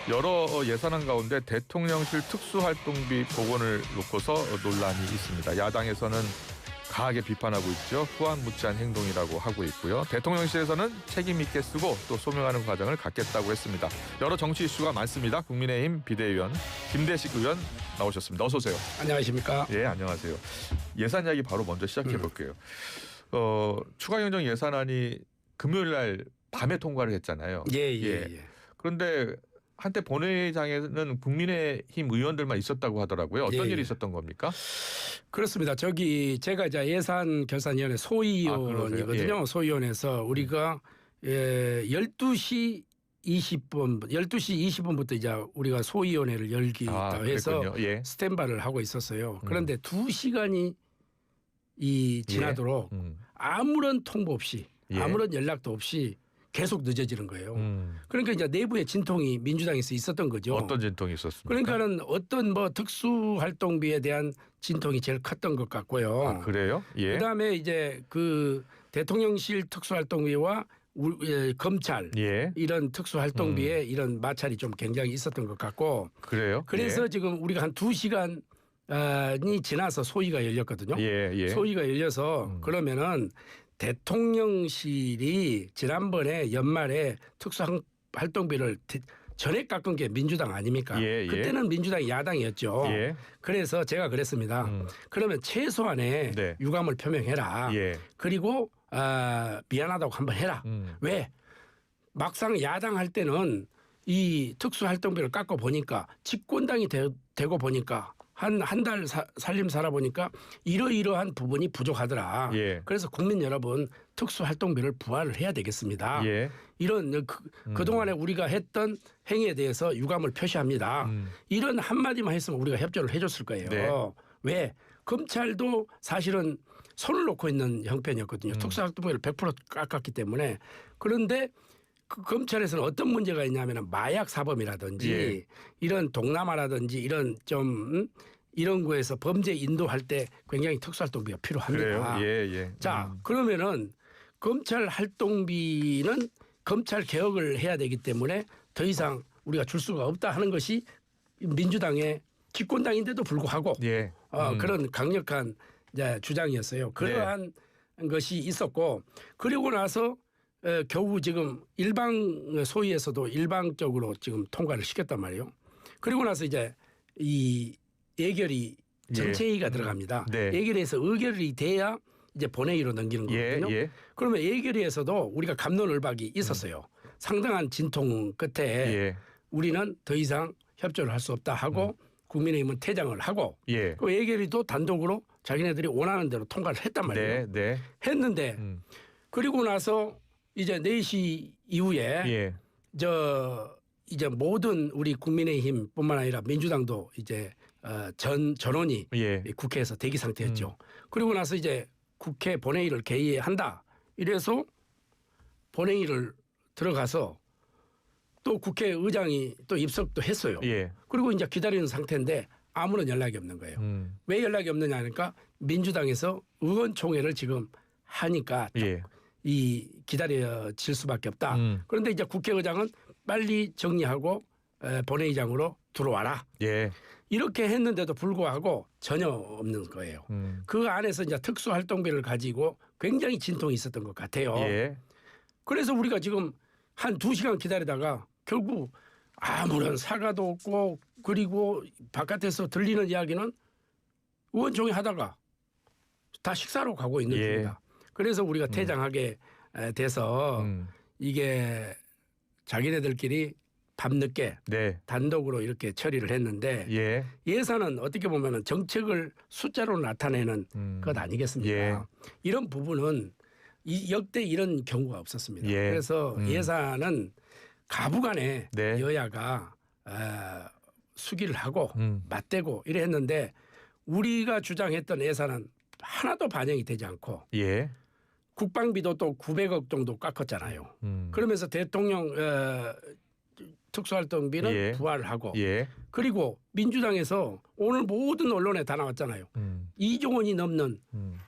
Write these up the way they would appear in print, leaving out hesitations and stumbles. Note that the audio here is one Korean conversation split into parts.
여러 예산안 가운데 대통령실 특수활동비 복원을 놓고서 논란이 있습니다. 야당에서는 강하게 비판하고 있죠. 후안무치한 행동이라고 하고 있고요. 대통령실에서는 책임 있게 쓰고 또 소명하는 과정을 갖겠다고 했습니다. 여러 정치 이슈가 많습니다. 국민의힘 비대위원 김대식 의원 나오셨습니다. 어서 오세요. 안녕하십니까? 예, 안녕하세요. 예산 이야기 바로 먼저 시작해 볼게요. 추가 경정 예산안이 금요일 날 밤에 통과를 했잖아요. 예. 그런데 한때 본회의장에는 국민의힘 의원들만 있었다고 하더라고요. 어떤 일이 있었던 겁니까? 그렇습니다. 제가 이제 예산결산위원회 소위원이거든요. 소위원에서 우리가 12시 20분, 12시 20분부터 이제 우리가 소위원회를 열기로 해서 스탠바를 하고 있었어요. 그런데 2시간이 지나도록 아무런 통보 없이 아무런 연락도 없이 계속 늦어지는 거예요. 그러니까 이제 내부에 진통이 민주당에서 있었던 거죠. 어떤 진통이 있었습니까? 그러니까는 어떤 특수활동비에 대한 진통이 제일 컸던 것 같고요. 아, 그래요? 예. 그다음에 이제 그 대통령실 특수활동비와 검찰 이런 특수활동비에 이런 마찰이 좀 굉장히 있었던 것 같고. 그래요? 그래서 지금 우리가 한 2시간이 지나서 소위가 열렸거든요. 소위가 열려서 그러면은 대통령실이 지난번에 연말에 특수활동비를 전액 깎은 게 민주당 아닙니까? 그때는 민주당이 야당이었죠. 그래서 제가 그랬습니다. 그러면 최소한의 유감을 표명해라. 그리고 미안하다고 한번 해라. 왜? 막상 야당 할 때는 이 특수활동비를 깎아 보니까 집권당이 되고 보니까 한 달 살림 살아보니까 이러이러한 부분이 부족하더라. 그래서 국민 여러분 특수활동비를 부활을 해야 되겠습니다. 이런 그동안에 우리가 했던 행위에 대해서 유감을 표시합니다. 이런 한마디만 했으면 우리가 협조를 해줬을 거예요. 왜? 검찰도 사실은 손을 놓고 있는 형편이었거든요. 특수활동비를 100% 깎았기 때문에. 그런데 그 검찰에서는 어떤 문제가 있냐면 마약 사범이라든지 이런 동남아라든지 이런 좀 이런 거에서 범죄 인도할 때 굉장히 특수활동비가 필요합니다. 자, 그러면은 검찰 활동비는 검찰 개혁을 해야 되기 때문에 더 이상 우리가 줄 수가 없다 하는 것이 민주당의 집권당인데도 불구하고 그런 강력한 이제 주장이었어요. 그러한 것이 있었고 그리고 나서 겨우 지금 일방 소위에서도 일방적으로 지금 통과를 시켰단 말이에요. 그리고 나서 이제 이 예결위 전체회의가 들어갑니다. 예결위에서 의결이 돼야 이제 본회의로 넘기는 거거든요. 그러면 예결위에서도 우리가 갑론을박이 있었어요. 상당한 진통 끝에 우리는 더 이상 협조를 할 수 없다 하고 국민의힘은 퇴장을 하고 그 예결위도 단독으로 자기네들이 원하는 대로 통과를 했단 말이에요. 했는데 그리고 나서 이제 4시 이후에 이제 모든 우리 국민의힘뿐만 아니라 민주당도 이제 전원이 국회에서 대기 상태였죠. 그리고 나서 이제 국회 본회의를 개의한다. 이래서 본회의를 들어가서 또 국회의장이 또 입석도 했어요. 그리고 이제 기다리는 상태인데 아무런 연락이 없는 거예요. 왜 연락이 없느냐 하니까 민주당에서 의원총회를 지금 하니까 이 기다려질 수밖에 없다. 그런데 이제 국회의장은 빨리 정리하고 본회의장으로 들어와라. 이렇게 했는데도 불구하고 전혀 없는 거예요. 그 안에서 이제 특수활동비를 가지고 굉장히 진통이 있었던 것 같아요. 그래서 우리가 지금 한 2시간 기다리다가 결국 아무런 사과도 없고 그리고 바깥에서 들리는 이야기는 의원총회 하다가 다 식사로 가고 있는 중이다. 그래서 우리가 퇴장하게 돼서 이게 자기네들끼리 밤늦게 단독으로 이렇게 처리를 했는데 예산은 어떻게 보면 정책을 숫자로 나타내는 것 아니겠습니까? 이런 부분은 역대 이런 경우가 없었습니다. 그래서 예산은 가부간에 여야가 수기를 하고 맞대고 이래 했는데 우리가 주장했던 예산은 하나도 반영이 되지 않고 국방비도 또 900억 정도 깎았잖아요. 그러면서 대통령 특수활동비는 부활을 하고 그리고 민주당에서 오늘 모든 언론에 다 나왔잖아요. 2조 원이 넘는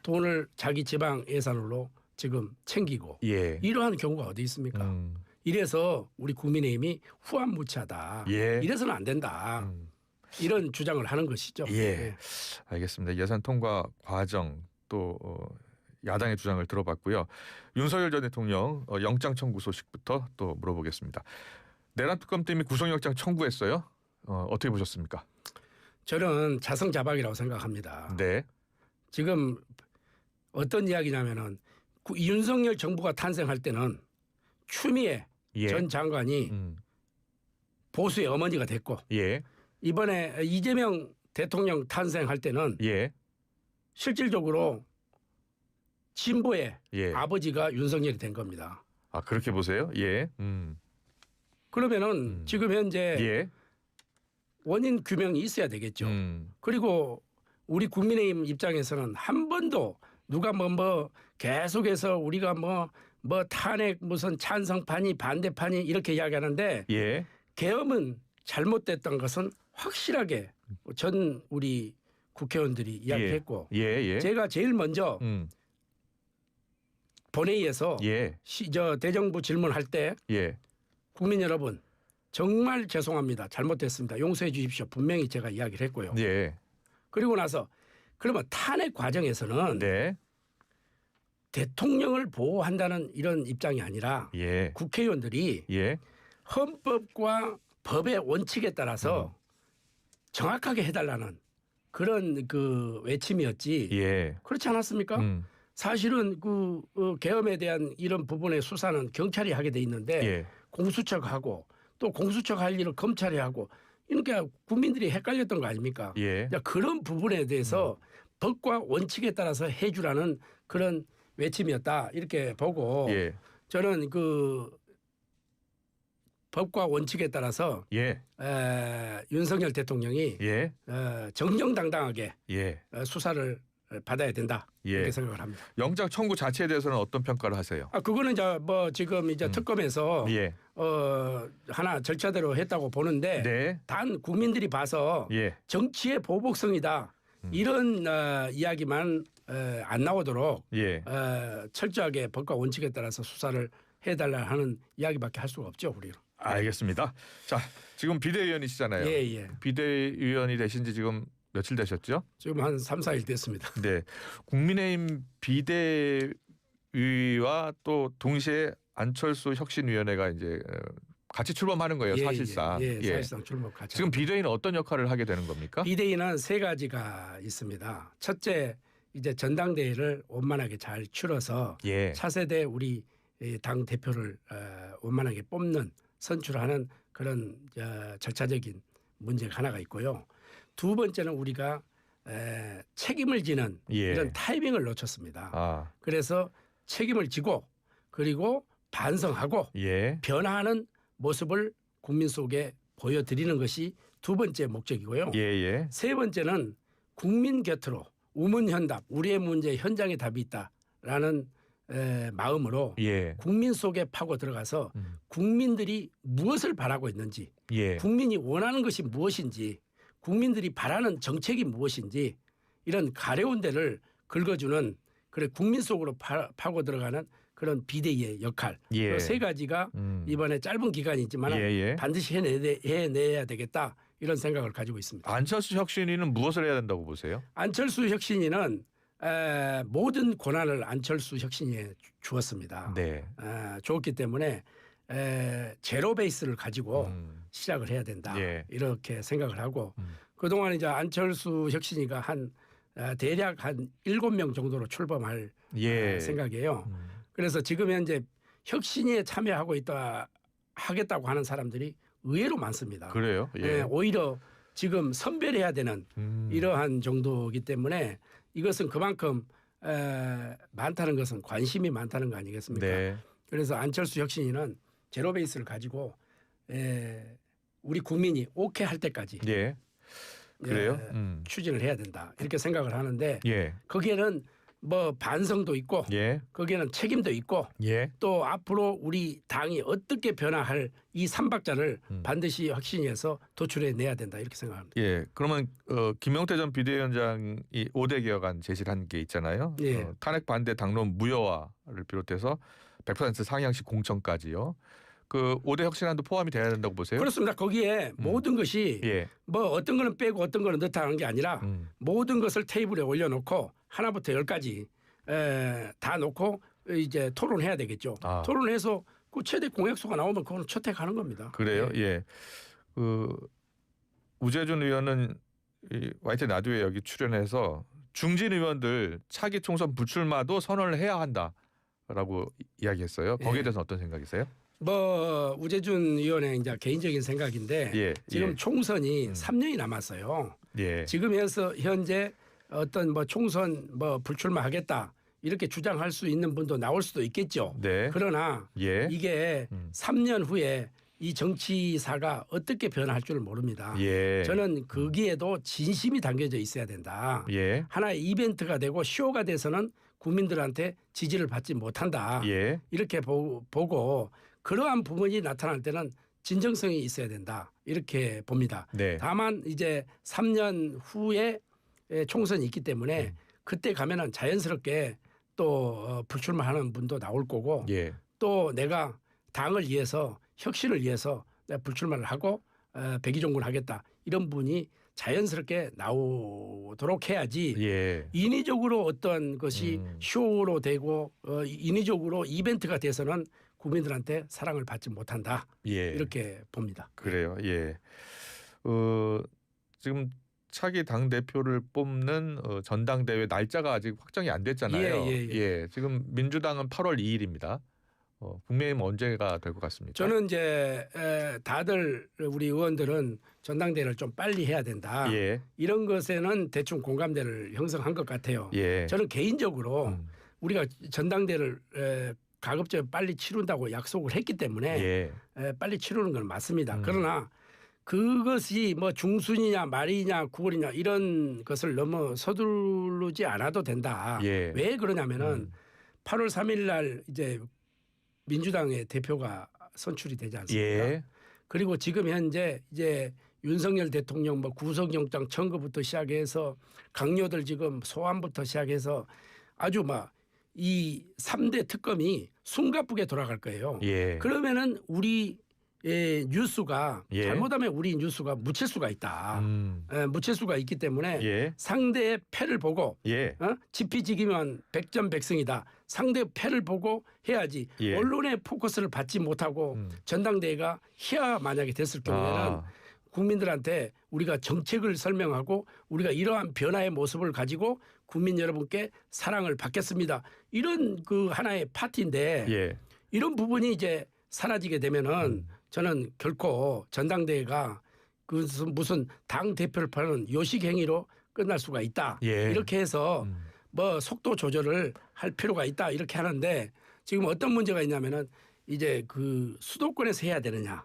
돈을 자기 지방 예산으로 지금 챙기고 이러한 경우가 어디 있습니까? 이래서 우리 국민의힘이 후한무치하다. 예. 이래서는 안 된다. 이런 주장을 하는 것이죠. 예. 예. 알겠습니다. 예산 통과 과정 또 야당의 주장을 들어봤고요. 윤석열 전 대통령 영장 청구 소식부터 또 물어보겠습니다. 내란 특검팀이 구속영장 청구했어요. 어떻게 보셨습니까? 저는 자성자박이라고 생각합니다. 네. 지금 어떤 이야기냐면은 윤석열 정부가 탄생할 때는 추미애 예. 전 장관이 보수의 어머니가 됐고 예. 이번에 이재명 대통령 탄생할 때는 예. 실질적으로 진보의 예. 아버지가 윤석열이 된 겁니다. 아, 그렇게 보세요? 예. 그러면은 지금 현재 예. 원인 규명이 있어야 되겠죠. 그리고 우리 국민의힘 입장에서는 한 번도 누가 뭐 계속해서 우리가 뭐 탄핵 무슨 찬성파니 반대파니 이렇게 이야기하는데 예. 계엄은 잘못됐던 것은 확실하게 전 우리 국회의원들이 이야기했고 예. 예. 제가 제일 먼저 본회의에서 예. 저 대정부 질문할 때 예. 국민 여러분 정말 죄송합니다. 잘못됐습니다. 용서해 주십시오. 분명히 제가 이야기를 했고요. 예. 그리고 나서 그러면 탄핵 과정에서는 네. 대통령을 보호한다는 이런 입장이 아니라 예. 국회의원들이 예. 헌법과 법의 원칙에 따라서 정확하게 해달라는 그런 그 외침이었지. 예. 그렇지 않았습니까? 사실은 그 계엄에 대한 이런 부분의 수사는 경찰이 하게 돼 있는데 예. 공수처하고 또 공수처가 할 일을 검찰이 하고 그러니까 국민들이 헷갈렸던 거 아닙니까? 예. 그런 부분에 대해서 법과 원칙에 따라서 해주라는 그런 외침이었다 이렇게 보고 예. 저는 그 법과 원칙에 따라서 예. 윤석열 대통령이 예. 정정당당하게 예. 수사를 받아야 된다 예. 이렇게 생각을 합니다. 영장 청구 자체에 대해서는 어떤 평가를 하세요? 그거는 이제 뭐 지금 이제 특검에서 예. 하나 절차대로 했다고 보는데 네. 단 국민들이 봐서 예. 정치의 보복성이다 이런 이야기만 안 나오도록 예. 철저하게 법과 원칙에 따라서 수사를 해달라 하는 이야기밖에 할 수가 없죠 우리는. 알겠습니다. 자, 지금 비대위원이시잖아요. 예. 비대위원이 되신 지 지금 며칠 되셨죠? 지금 한 3, 4일 됐습니다. 네. 국민의힘 비대위와 또 동시에 안철수 혁신위원회가 이제 같이 출범하는 거예요, 사실상. 사실상 출범 같이. 지금 비대위는 어떤 역할을 하게 되는 겁니까? 비대위는 세 가지가 있습니다. 첫째, 이제 전당대회를 원만하게 잘 치러서 예. 차세대 우리 당 대표를 원만하게 뽑는 선출하는 그런 절차적인 문제가 하나가 있고요. 두 번째는 우리가 책임을 지는 이런 타이밍을 놓쳤습니다. 그래서 책임을 지고 그리고 반성하고 변화하는 모습을 국민 속에 보여드리는 것이 두 번째 목적이고요. 세 번째는 국민 곁으로 우문현답 우리의 문제 현장에 답이 있다라는 마음으로 국민 속에 파고 들어가서 국민들이 무엇을 바라고 있는지 국민이 원하는 것이 무엇인지 국민들이 바라는 정책이 무엇인지 이런 가려운 데를 긁어주는 그래 국민 속으로 파고 들어가는 그런 비대위의 역할 그 세 가지가 이번에 짧은 기간이지만 반드시 해내야 되겠다 이런 생각을 가지고 있습니다. 안철수 혁신위는 무엇을 해야 된다고 보세요? 안철수 혁신위는 모든 권한을 안철수 혁신위에 주었습니다. 네. 주었기 때문에 제로 베이스를 가지고 시작을 해야 된다 이렇게 생각을 하고 그동안 이제 안철수 혁신위가 대략 한 7명 정도로 출범할 생각이에요. 그래서 지금 현재 혁신위에 참여하고 하겠다고 하는 사람들이 의외로 많습니다. 그래요? 오히려 지금 선별해야 되는 이러한 정도이기 때문에 이것은 그만큼 많다는 것은 관심이 많다는 거 아니겠습니까? 네. 그래서 안철수 혁신위는 제로 베이스를 가지고 우리 국민이 오케이 할 때까지 그래요? 추진을 해야 된다 이렇게 생각을 하는데 거기에는 뭐 반성도 있고 거기에는 책임도 있고 또 앞으로 우리 당이 어떻게 변화할 이 3박자를 반드시 혁신위에서 도출해 내야 된다 이렇게 생각합니다. 그러면 김용태 전 비대위원장이 5대 개혁안 제시를 한 게 있잖아요. 탄핵 반대 당론 무효화를 비롯해서 100% 상향식 공천까지요. 그 5대 혁신안도 포함이 돼야 된다고 보세요? 그렇습니다. 거기에 모든 것이 예. 뭐 어떤 거는 빼고 어떤 거는 넣다는 게 아니라 모든 것을 테이블에 올려놓고 하나부터 10까지 다 놓고 이제 토론해야 되겠죠. 토론해서 그 최대 공약수가 나오면 그건 채택하는 겁니다. 그래요? 예. 그 우재준 의원은 이 YTN 라디오에 여기 출연해서 중진 의원들 차기 총선 불출마도 선언을 해야 한다라고 이야기했어요. 거기에 대해서 어떤 생각이세요? 뭐 우재준 의원의 이제 개인적인 생각인데 지금 총선이 3년이 남았어요. 지금 현재 어떤 뭐 총선 뭐 불출마하겠다 이렇게 주장할 수 있는 분도 나올 수도 있겠죠. 그러나 이게 3년 후에 이 정치사가 어떻게 변할 줄 모릅니다. 저는 거기에도 진심이 담겨져 있어야 된다. 하나의 이벤트가 되고 쇼가 돼서는 국민들한테 지지를 받지 못한다. 이렇게 보고 그러한 부분이 나타날 때는 진정성이 있어야 된다. 이렇게 봅니다. 다만 이제 3년 후에 총선이 있기 때문에 그때 가면은 자연스럽게 또 불출마하는 분도 나올 거고 또 내가 당을 위해서 혁신을 위해서 내가 불출마를 하고 백의종군을 하겠다. 이런 분이 자연스럽게 나오도록 해야지 인위적으로 어떤 것이 쇼로 되고 인위적으로 이벤트가 돼서는 국민들한테 사랑을 받지 못한다. 이렇게 봅니다. 그래요. 지금 차기 당 대표를 뽑는 전당대회 날짜가 아직 확정이 안 됐잖아요. 지금 민주당은 8월 2일입니다. 국민의힘 언제가 될 것 같습니까? 저는 이제 다들 우리 의원들은 전당대회를 좀 빨리 해야 된다. 이런 것에는 대충 공감대를 형성한 것 같아요. 저는 개인적으로 우리가 전당대회를 가급적 빨리 치른다고 약속을 했기 때문에 빨리 치르는 건 맞습니다. 그러나 그것이 뭐 중순이냐 말이냐 9월이냐 이런 것을 너무 서두르지 않아도 된다. 왜 그러냐면은 8월 3일 날 이제 민주당의 대표가 선출이 되지 않습니까? 그리고 지금 현재 이제 윤석열 대통령 뭐 구속영장 청구부터 시작해서 강요들 지금 소환부터 시작해서 아주 막 이 3대 특검이 숨가쁘게 돌아갈 거예요. 그러면은 우리 뉴스가 잘못하면 우리 뉴스가 묻힐 수가 있다. 묻힐 수가 있기 때문에 상대의 패를 보고 지피지기면 백전백승이다. 상대의 패를 보고 해야지 언론의 포커스를 받지 못하고 전당대회가 희야 만약에 됐을 경우에는 국민들한테 우리가 정책을 설명하고 우리가 이러한 변화의 모습을 가지고 국민 여러분께 사랑을 받겠습니다. 이런 그 하나의 파티인데 이런 부분이 이제 사라지게 되면은 저는 결코 전당대회가 그 무슨 당 대표를 파는 요식 행위로 끝날 수가 있다. 이렇게 해서 뭐 속도 조절을 할 필요가 있다. 이렇게 하는데 지금 어떤 문제가 있냐면은 이제 그 수도권에서 해야 되느냐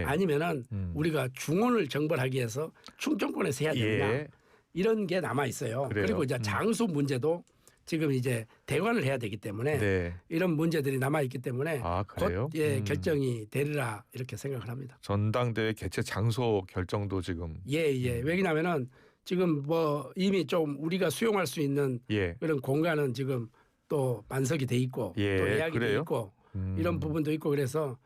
아니면은 우리가 중원을 정벌하기 위해서 충청권에서 해야 되느냐 이런 게 남아 있어요. 그리고 이제 장소 문제도 지금 이제 대관을 해야 되기 때문에 이런 문제들이 남아 있기 때문에 곧 결정이 되리라 이렇게 생각을 합니다. 전당대회 개최 장소 결정도 지금 왜냐하면은 지금 뭐 이미 좀 우리가 수용할 수 있는 그런 공간은 지금 또 만석이 돼 있고 또 예약이 돼 있고 이런 부분도 있고 그래서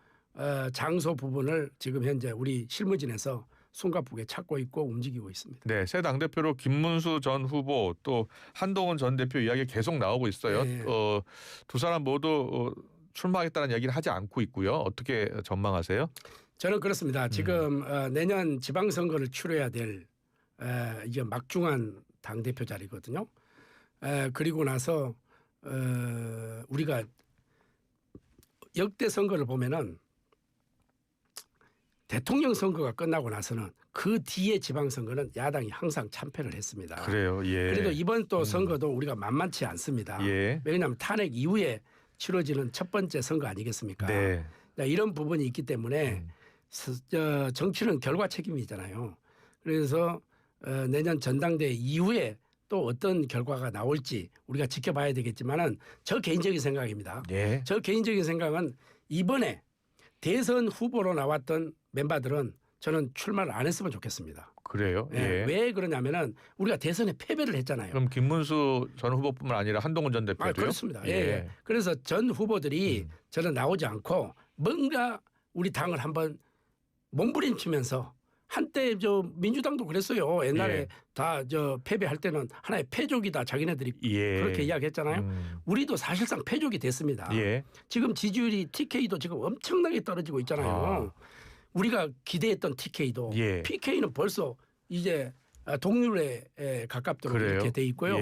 장소 부분을 지금 현재 우리 실무진에서 숨가쁘게 찾고 있고 움직이고 있습니다. 새 당대표로 김문수 전 후보 또 한동훈 전 대표 이야기 계속 나오고 있어요. 두 사람 모두 출마하겠다는 얘기를 하지 않고 있고요. 어떻게 전망하세요? 저는 그렇습니다. 지금 내년 지방선거를 치러야 될 이제 막중한 당대표 자리거든요. 그리고 나서 우리가 역대 선거를 보면은 대통령 선거가 끝나고 나서는 그 뒤에 지방선거는 야당이 항상 참패를 했습니다. 그래요. 그래도 이번 또 선거도 우리가 만만치 않습니다. 왜냐하면 탄핵 이후에 치러지는 첫 번째 선거 아니겠습니까? 이런 부분이 있기 때문에 정치는 결과 책임이잖아요. 그래서 내년 전당대회 이후에 또 어떤 결과가 나올지 우리가 지켜봐야 되겠지만은 저 개인적인 생각입니다. 저 개인적인 생각은 이번에 대선 후보로 나왔던 멤버들은 저는 출마를 안 했으면 좋겠습니다. 그래요? 왜 그러냐면은 우리가 대선에 패배를 했잖아요. 그럼 김문수 전 후보뿐만 아니라 한동훈 전 대표도요? 그렇습니다. 그래서 전 후보들이 저는 나오지 않고 뭔가 우리 당을 한번 몸부림치면서 한때 저 민주당도 그랬어요. 옛날에 예. 다 저 패배할 때는 하나의 패족이다 자기네들이 그렇게 이야기했잖아요. 우리도 사실상 패족이 됐습니다. 지금 지지율이 TK도 지금 엄청나게 떨어지고 있잖아요. 우리가 기대했던 TK도 PK는 벌써 이제 동률에 가깝도록 이렇게 돼 있고요.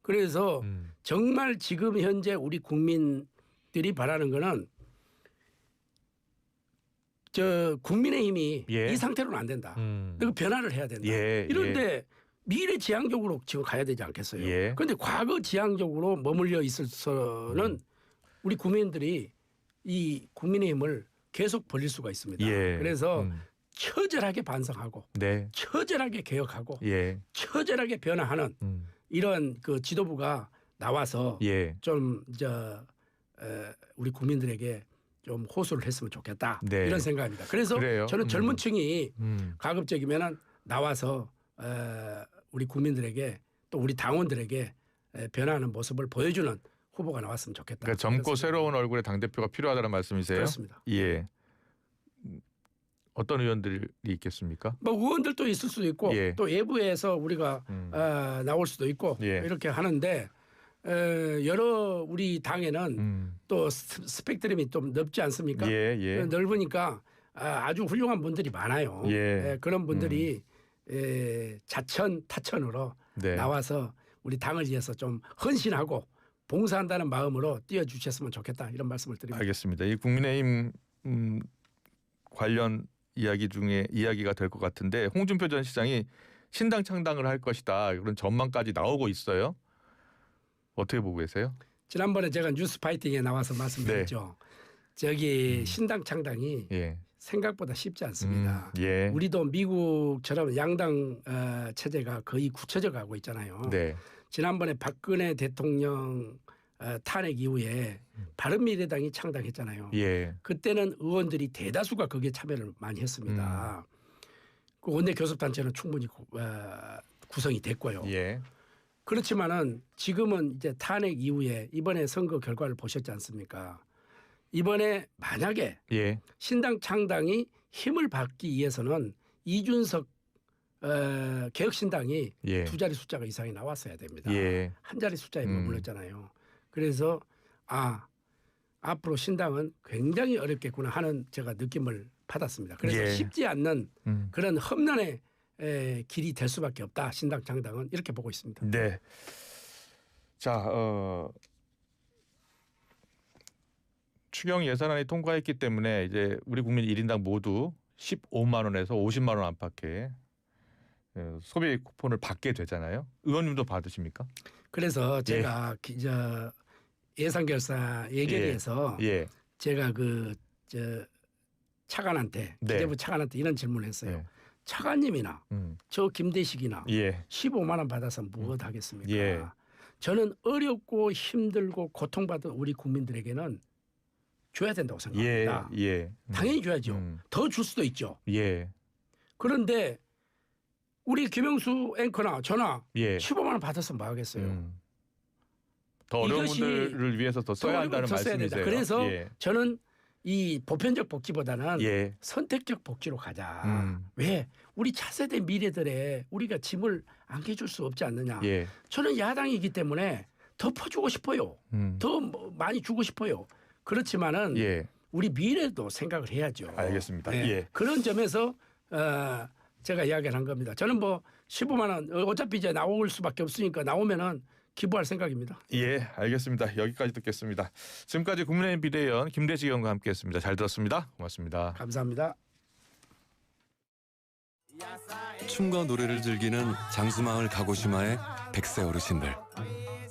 그래서 정말 지금 현재 우리 국민들이 바라는 거는 저 국민의힘이 이 상태로는 안 된다. 그 변화를 해야 된다. 이런데 미래지향적으로 지금 가야 되지 않겠어요? 그런데 과거 지향적으로 머물러 있어서는 우리 국민들이 이 국민의힘을 계속 벌릴 수가 있습니다. 그래서 처절하게 반성하고 처절하게 개혁하고 처절하게 변화하는 이런 그 지도부가 나와서 좀 우리 국민들에게 좀 호소를 했으면 좋겠다 이런 생각입니다. 그래서 저는 젊은 층이 가급적이면 나와서 우리 국민들에게 또 우리 당원들에게 변화하는 모습을 보여주는 후보가 나왔으면 좋겠다. 그러니까 젊고 새로운 얼굴의 당대표가 필요하다는 말씀이세요? 그렇습니다. 어떤 의원들이 있겠습니까? 뭐 의원들도 있을 수도 있고 또 외부에서 우리가 나올 수도 있고 이렇게 하는데 여러 우리 당에는 또 스펙트럼이 좀 넓지 않습니까? 넓으니까 아주 훌륭한 분들이 많아요. 그런 분들이 자천 타천으로 나와서 우리 당을 위해서 좀 헌신하고 봉사한다는 마음으로 뛰어주셨으면 좋겠다 이런 말씀을 드립니다. 알겠습니다. 이 국민의힘 관련 이야기 중에 이야기가 될 것 같은데 홍준표 전 시장이 신당 창당을 할 것이다 그런 전망까지 나오고 있어요. 어떻게 보고 계세요? 지난번에 제가 뉴스 파이팅에 나와서 말씀드렸죠. 저기 신당 창당이 생각보다 쉽지 않습니다. 우리도 미국처럼 양당 체제가 거의 굳혀져 가고 있잖아요. 지난번에 박근혜 대통령 탄핵 이후에 바른미래당이 창당했잖아요. 그때는 의원들이 대다수가 거기에 참여를 많이 했습니다. 그 원내 교섭단체는 충분히 구성이 됐고요. 그렇지만은 지금은 이제 탄핵 이후에 이번에 선거 결과를 보셨지 않습니까? 이번에 만약에 신당 창당이 힘을 받기 위해서는 이준석 개혁신당이 두 자리 숫자가 이상이 나왔어야 됩니다. 한 자리 숫자에 머물렀잖아요. 그래서 앞으로 신당은 굉장히 어렵겠구나 하는 제가 느낌을 받았습니다. 그래서 쉽지 않는 그런 험난의 길이 될 수밖에 없다. 신당 창당은 이렇게 보고 있습니다. 자, 추경 예산안이 통과했기 때문에 이제 우리 국민 1인당 모두 15만 원에서 50만 원 안팎의 소비 쿠폰을 받게 되잖아요. 의원님도 받으십니까? 그래서 제가 예산결산 예결위에서 제가 차관한테 기재부 차관한테 이런 질문을 했어요. 차관님이나 저 김대식이나 15만 원 받아서 무엇 하겠습니까? 저는 어렵고 힘들고 고통받은 우리 국민들에게는 줘야 된다고 생각합니다. 당연히 줘야죠. 더 줄 수도 있죠. 그런데 우리 김영수 앵커나 저나 15만 원 받아서 뭐 하겠어요. 더 어려운 분들을 위해서 더 써야 한다는 말씀이세요. 그래서 저는 이 보편적 복지보다는 선택적 복지로 가자. 왜? 우리 차세대 미래들의 우리가 짐을 안겨줄 수 없지 않느냐. 저는 야당이기 때문에 더 퍼주고 싶어요. 더 많이 주고 싶어요. 그렇지만은 우리 미래도 생각을 해야죠. 알겠습니다. 그런 점에서 제가 이야기를 한 겁니다. 저는 뭐 15만 원 어차피 이제 나올 수밖에 없으니까 나오면은 기부할 생각입니다. 알겠습니다. 여기까지 듣겠습니다. 지금까지 국민의힘 비대위원 김대식 의원과 함께했습니다. 잘 들었습니다. 고맙습니다. 감사합니다. 춤과 노래를 즐기는 장수마을 가고시마의 100세 어르신들.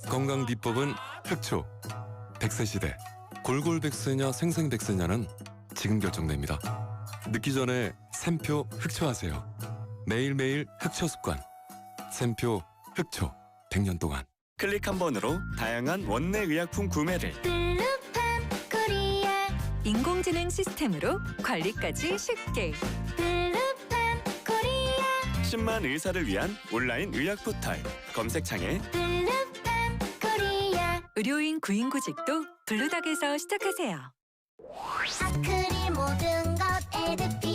건강 비법은 흑초. 100세 시대. 골골백세냐 생생백세냐는 지금 결정됩니다. 늦기 전에 샘표 흑초하세요. 매일매일 흑초 습관. 샘표 흑초. 100년 동안. 클릭 한 번으로 다양한 원내 의약품 구매를. 블루팜 코리아. 인공지능 시스템으로 관리까지 쉽게. 블루팜 코리아. 10만 의사를 위한 온라인 의학 포털. 검색창에 블루팜 코리아. 의료인 구인구직도 블루닥에서 시작하세요. 아크릴 모든 것 레드빛